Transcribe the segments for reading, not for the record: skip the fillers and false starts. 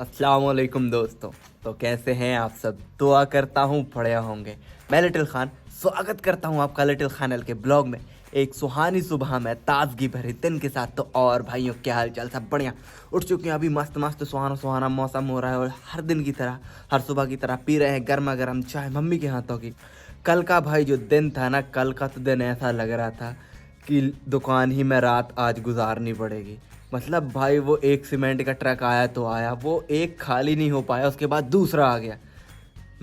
अस्सलामुअलैकुम दोस्तों। तो कैसे हैं आप सब? दुआ करता हूँ बढ़िया होंगे। मैं लिटिल खान स्वागत करता हूँ आपका लिटिल खान एल के ब्लॉग में। एक सुहानी सुबह में ताजगी भरे दिन के साथ। तो और भाइयों क्या हाल चाल? सब बढ़िया? उठ चुके हैं अभी, मस्त मस्त सुहाना सुहाना मौसम हो रहा है और हर दिन की तरह हर सुबह की तरह पी रहे हैं गर्मा गर्म चाय मम्मी के हाथों की। कल का भाई जो दिन था ना, कल का तो दिन ऐसा लग रहा था कि दुकान ही में रात आज गुजारनी पड़ेगी। मतलब भाई वो एक सीमेंट का ट्रक आया तो आया, वो एक खाली नहीं हो पाया, उसके बाद दूसरा आ गया।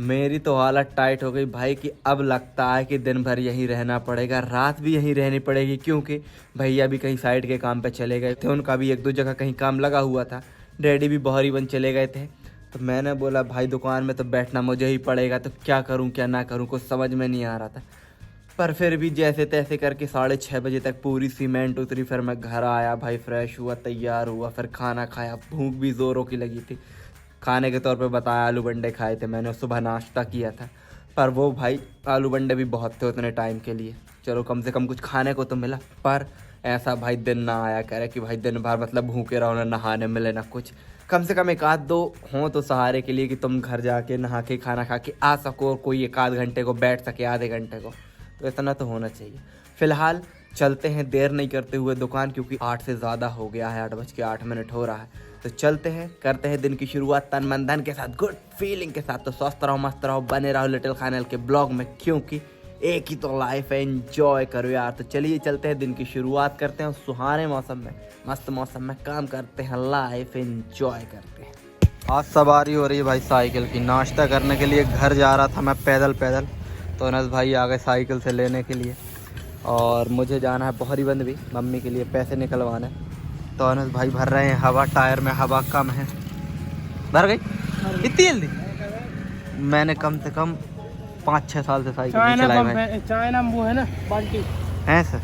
मेरी तो हालत टाइट हो गई भाई कि अब लगता है कि दिन भर यहीं रहना पड़ेगा, रात भी यहीं रहनी पड़ेगी, क्योंकि भैया भी कहीं साइड के काम पे चले गए थे, उनका भी एक दो जगह कहीं काम लगा हुआ था। डैडी भी बहरी बन चले गए थे। तो मैंने बोला भाई दुकान में तो बैठना मुझे ही पड़ेगा, तो क्या करूं क्या ना करूं कुछ समझ में नहीं आ रहा था। पर फिर भी जैसे तैसे करके 6:30 बजे तक पूरी सीमेंट उतरी। फिर मैं घर आया भाई, फ्रेश हुआ, तैयार हुआ, फिर खाना खाया। भूख भी ज़ोरों की लगी थी। खाने के तौर पे बताया आलू बंडे खाए थे मैंने, सुबह नाश्ता किया था। पर वो भाई आलू बंडे भी बहुत थे उतने टाइम के लिए, चलो कम से कम कुछ खाने को तो मिला। पर ऐसा भाई दिन ना आया करे कि भाई दिन भर मतलब भूखे रहो, ना नहाने मिले ना कुछ। कम से कम एक आध दो हों तो सहारे के लिए कि तुम घर जाके नहा के खाना खा के आ सको और कोई एक आध घंटे को बैठ सके, आधे घंटे को, तो इतना तो होना चाहिए। फिलहाल चलते हैं देर नहीं करते हुए दुकान, क्योंकि 8 से ज़्यादा हो गया है, 8:08 हो रहा है। तो चलते हैं, करते हैं दिन की शुरुआत तन मन धन के साथ, गुड फीलिंग के साथ। तो स्वस्थ रहो, मस्त रहो, बने रहो लिटिल खान एल के ब्लॉग में, क्योंकि एक ही तो लाइफ है, एंजॉय करो यार। तो चलिए चलते हैं, दिन की शुरुआत करते हैं सुहाने मौसम में, मस्त मौसम में काम करते हैं, लाइफ एंजॉय करते हैं। आज सवारी हो रही है भाई साइकिल की। नाश्ता करने के लिए घर जा रहा था मैं पैदल पैदल, तो अनस भाई आ गए साइकिल से लेने के लिए। और मुझे जाना है बहरी बंद भी, मम्मी के लिए पैसे निकलवाने। तो अनस भाई भर रहे हैं हवा, टायर में हवा कम है। भर गई इतनी जल्दी? मैंने कम से कम 5-6 साल से साइकिल नहीं चलाई भाई। चाइना वो है ना बाल्टी है सर,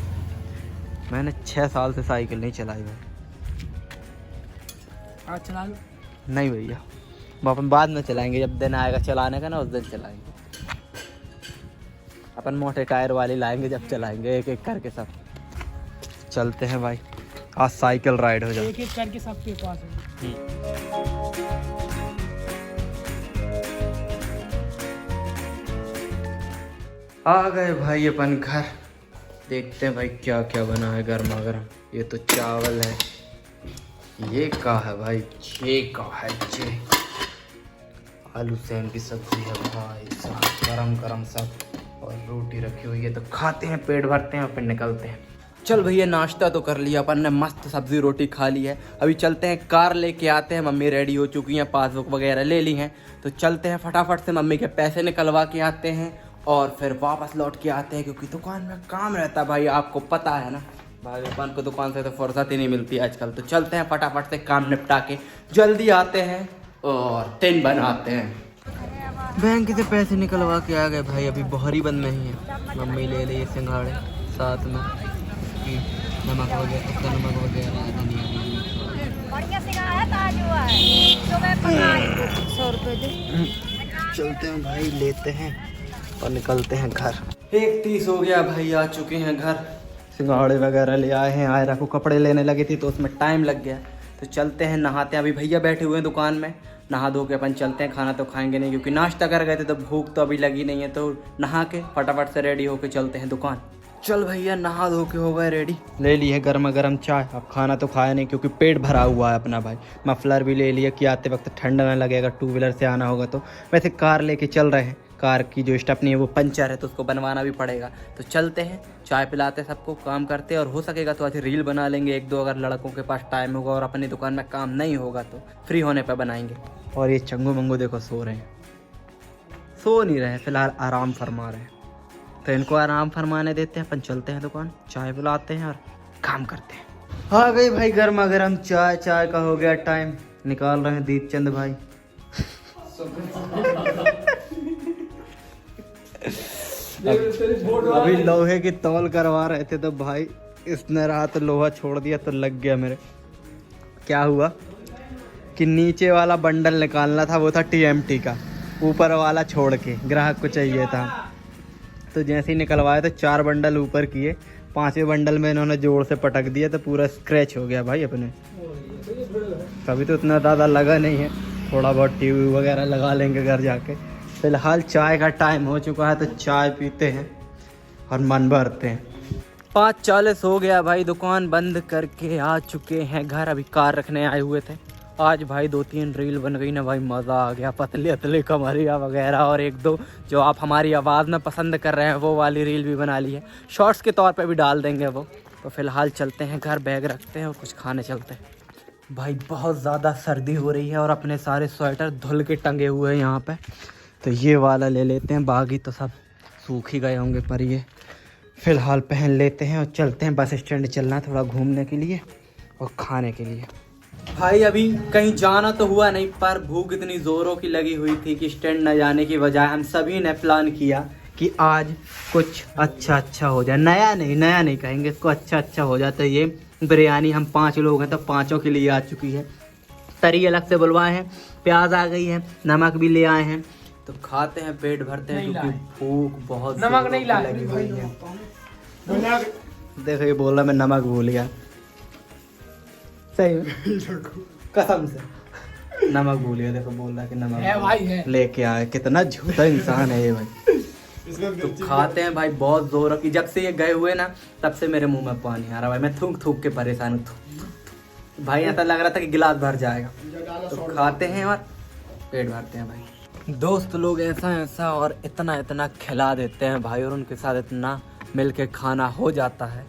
मैंने 6 साल से साइकिल नहीं चलाई भाई। आज चला लो। नहीं भैया, वो अपन बाद में चलाएंगे, जब दिन आएगा चलाने का ना उस दिन चलाएंगे। अपन मोटे टायर वाली लाएंगे जब चलाएंगे, एक एक करके सब। चलते हैं भाई, आज साइकिल राइड हो जाए, एक एक करके सबके पास है। आ गए भाई अपन घर। देखते हैं भाई क्या क्या बना है गर्मा गर्म। ये तो चावल है, ये का है भाई, ये का है जे आलू सेम की सब्जी है भाई साहब, गरम गरम सब, और रोटी रखी हुई है। तो खाते हैं, पेट भरते हैं और फिर निकलते हैं। चल भैया नाश्ता तो कर लिया अपन ने, मस्त सब्जी रोटी खा ली है। अभी चलते हैं, कार लेके आते हैं। मम्मी रेडी हो चुकी हैं, पासबुक वगैरह ले ली हैं। तो चलते हैं फटाफट से, मम्मी के पैसे निकलवा के आते हैं और फिर वापस लौट के आते हैं, क्योंकि दुकान में काम रहता है भाई, आपको पता है ना भाई, अपन को दुकान से तो फुर्सत ही नहीं मिलती आजकल। तो चलते हैं फटाफट से, काम निपटा के जल्दी आते हैं और दिन बनाते हैं। बैंक से पैसे निकलवा के आ गए भाई, अभी बहरी बंद में ही है। मम्मी ले लिए सिंघाड़े, साथ में नमक वगैरह, नमक वगैरह बढ़िया सिंघाड़ा है, ताजा हुआ है, सुबह पका 100 रुपये दे। चलते हैं भाई, लेते हैं और निकलते हैं घर। 1:30 हो गया भाई, आ चुके हैं घर। सिंघाड़े वगैरह ले आए हैं, आयरा को कपड़े लेने लगे थे तो उसमें टाइम लग गया। तो चलते हैं, नहाते हैं। अभी भैया बैठे हुए हैं दुकान में, नहा धो के अपन चलते हैं। खाना तो खाएंगे नहीं, क्योंकि नाश्ता कर गए थे तो भूख तो अभी लगी नहीं है। तो नहा के फटाफट से रेडी होके चलते हैं दुकान। चल भैया नहा धो के हो गए रेडी, ले ली है गर्मा गर्म चाय। अब खाना तो खाया नहीं, क्योंकि पेट भरा हुआ है अपना भाई। मफलर भी ले लिया कि आते वक्त ठंड ना लगे अगर 2 व्हीलर से आना होगा तो। वैसे कार लेके चल रहे हैं, कार की जो स्टेपनी है वो पंचर है, तो उसको बनवाना भी पड़ेगा। तो चलते हैं, चाय पिलाते सबको, काम करते, और हो सकेगा तो आज रील बना लेंगे 1-2, अगर लड़कों के पास टाइम होगा और अपनी दुकान में काम नहीं होगा तो फ्री होने पर बनाएंगे। और ये चंगू मंगू देखो सो रहे हैं, सो नहीं रहे फिलहाल, आराम फरमा रहे हैं। तो इनको आराम फरमाने देते हैं, अपन चलते हैं दुकान, चाय पिलाते हैं और काम करते हैं। आ गई भाई गर्मा गर्म चाय, चाय का हो गया टाइम, निकाल रहे हैं दीपचंद भाई। अभी लोहे की तौल करवा रहे थे तो भाई इसने रात लोहा छोड़ दिया तो लग गया मेरे। क्या हुआ कि नीचे वाला बंडल निकालना था, वो था TMT का, ऊपर वाला छोड़ के ग्राहक को चाहिए था। तो जैसे ही निकलवाया तो 4 बंडल ऊपर किए, 5वें बंडल में इन्होंने जोर से पटक दिया तो पूरा स्क्रैच हो गया भाई अपने। कभी तो इतना ज़्यादा लगा नहीं है, थोड़ा बहुत टीवी वगैरह लगा लेंगे घर जाके। फिलहाल चाय का टाइम हो चुका है तो चाय पीते हैं और मन भरते हैं। 5:40 हो गया भाई, दुकान बंद करके आ चुके हैं घर। अभी कार रखने आए हुए थे। आज भाई 2-3 रील बन गई ना भाई, मज़ा आ गया। पतले पतले कमरिया वगैरह और 1-2 जो आप हमारी आवाज़ में पसंद कर रहे हैं वो वाली रील भी बना ली है। शॉर्ट्स के तौर पे भी डाल देंगे वो। तो फ़िलहाल चलते हैं घर, बैग रखते हैं और कुछ खाने चलते हैं। भाई बहुत ज़्यादा सर्दी हो रही है और अपने सारे स्वेटर धुल के टंगे हुए हैं यहाँ पे। तो ये वाला ले लेते हैं, बाकी तो सब सूख ही गए होंगे, पर ये फ़िलहाल पहन लेते हैं और चलते हैं। बस स्टैंड चलना है थोड़ा घूमने के लिए और खाने के लिए। भाई अभी कहीं जाना तो हुआ नहीं, पर भूख इतनी ज़ोरों की लगी हुई थी कि स्टैंड न जाने की बजाय हम सभी ने प्लान किया कि आज कुछ अच्छा हो जाए। नया नहीं कहेंगे इसको, अच्छा हो जाए। तो ये बिरयानी, हम 5 लोग हैं तो 5 के लिए आ चुकी है। तरी अलग से बुलवाए हैं, प्याज आ गई है, नमक भी ले आए हैं। तो खाते हैं, पेट भरते हैं क्योंकि भूख बहुत नमक नहीं लाए लगी हुई है। देखो ये बोल रहा मैं नमक भूल गया, सही कसम से नमक भूल गया। देखो बोल रहा कि नमक है भाई है। लेके आए। कितना झूठा इंसान है ये भाई। तो खाते हैं भाई, बहुत जोर की। जब से ये गए हुए ना तब से मेरे मुंह में पानी आ रहा भाई। मैं थूक के परेशान हूँ भाई। ऐसा लग रहा था कि गिलास भर जाएगा। तो खाते हैं और पेट भरते हैं भाई। दोस्त लोग ऐसा और इतना खिला देते हैं भाई, और उनके साथ इतना मिल के खाना हो जाता है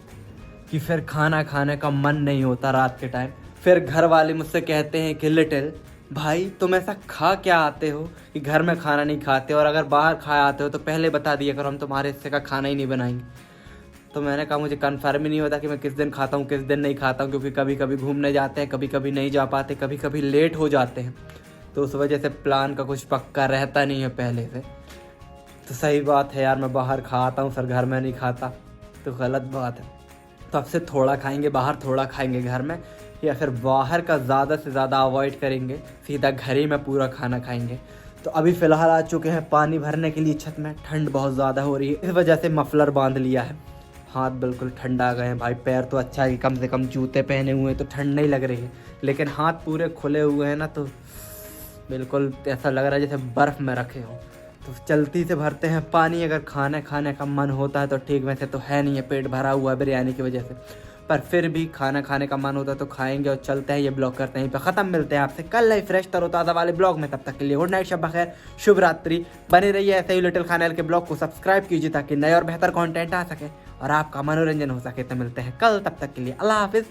कि फिर खाना खाने का मन नहीं होता रात के टाइम। फिर घर वाले मुझसे कहते हैं कि लिटिल भाई तुम ऐसा खा क्या आते हो कि घर में खाना नहीं खाते, और अगर बाहर खा आते हो तो पहले बता दिया करो, हम तुम्हारे हिस्से का खाना ही नहीं बनाएंगे। तो मैंने कहा मुझे कन्फर्म ही नहीं होता कि मैं किस दिन खाता हूँ किस दिन नहीं खाता हूँ, क्योंकि कभी कभी घूमने जाते हैं, कभी कभी नहीं जा पाते, कभी कभी लेट हो जाते हैं। तो उस वजह से प्लान का कुछ पक्का रहता नहीं है पहले से। तो सही बात है यार, मैं बाहर खा आता हूँ फिर घर में नहीं खाता तो गलत बात है। तो अब से थोड़ा खाएंगे बाहर, थोड़ा खाएंगे घर में, या फिर बाहर का ज़्यादा से ज़्यादा अवॉइड करेंगे, सीधा घर ही में पूरा खाना खाएंगे। तो अभी फ़िलहाल आ चुके हैं पानी भरने के लिए छत में। ठंड बहुत ज़्यादा हो रही है, इस वजह से मफलर बांध लिया है। हाथ बिल्कुल ठंडा आ गए हैं भाई। पैर तो अच्छा है कि कम से कम जूते पहने हुए हैं तो ठंड नहीं लग रही है, लेकिन हाथ पूरे खुले हुए हैं ना तो बिल्कुल ऐसा लग रहा है जैसे बर्फ़ में रखे हो। तो चलती से भरते हैं पानी। अगर खाने का मन होता है तो ठीक, वैसे तो है नहीं है, पेट भरा हुआ है बिरयानी की वजह से, पर फिर भी खाना खाने का मन होता है तो खाएंगे। और चलते हैं, ये ब्लॉग करते हैं यहीं पे ख़त्म। मिलते हैं आपसे कल नई फ्रेश तरोताज़ा वाले ब्लॉग में। तब तक के लिए गुड नाइट, शब बखैर, शुभ रात्रि। बने रहिए ऐसे ही लिटिल खान के ब्लॉग को सब्सक्राइब कीजिए ताकि नए और बेहतर कंटेंट आ सके और आपका मनोरंजन हो सके। तो मिलते हैं कल, तब तक के लिए अल्लाह हाफिज़।